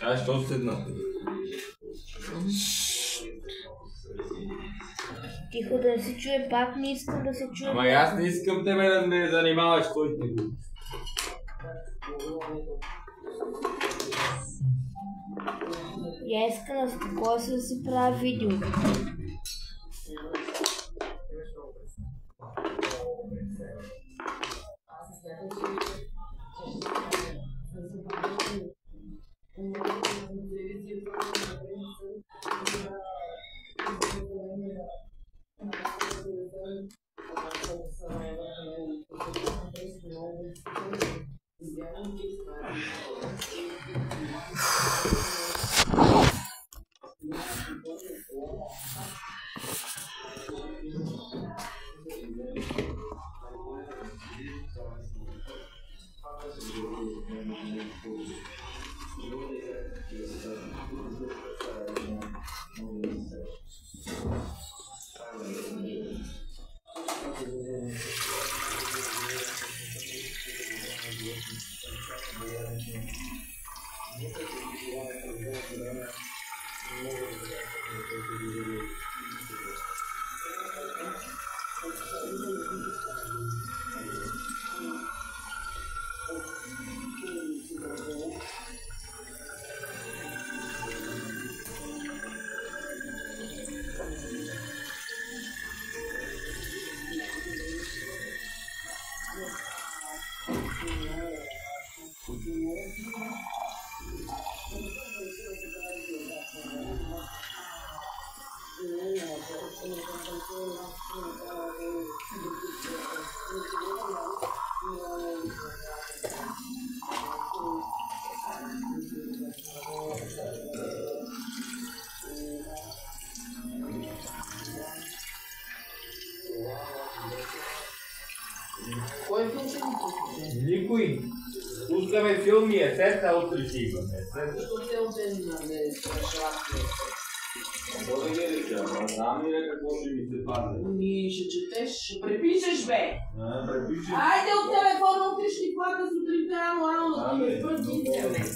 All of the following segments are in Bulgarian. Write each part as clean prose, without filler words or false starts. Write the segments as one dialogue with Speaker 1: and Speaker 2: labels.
Speaker 1: Аз що седна?
Speaker 2: Тихо да се чуе, пак не искам да се чуе.
Speaker 1: Ама аз не искам тебе да ме занимаваш, кой ти го.
Speaker 2: Я искам да спокойно да си правя видео.
Speaker 1: Никой. Пускаме филми, есета, утре си имаме.
Speaker 3: Защо те отдели
Speaker 1: Какво да ги реча? Знам ли какво ще ми се падне?
Speaker 3: Ще четеш, ще препишеш, бе!
Speaker 1: Препишем.
Speaker 3: Айде от телефона, утре ще ти плака сутринта рано да ти изпърти интернет.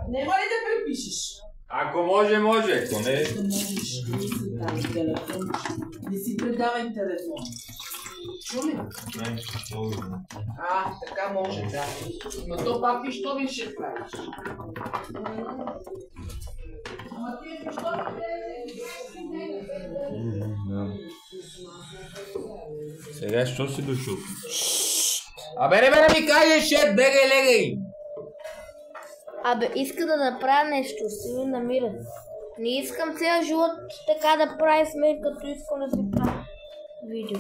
Speaker 3: Нема ли да препишеш?
Speaker 1: Ако може, може. Ако не...
Speaker 3: Да можеш, не си там телефон. Не си предавай телефон. Чули?
Speaker 1: Не,
Speaker 3: Така може, да. Но то пак пищови ще правиш. Ама тия пищови
Speaker 1: Сега що си дошъл? Абе, не ми кажеш, шет, бегай, легай!
Speaker 2: Абе, иска да направя нещо, си ми намира. Не искам цял живот така да прави смех, като искам да си правя видео.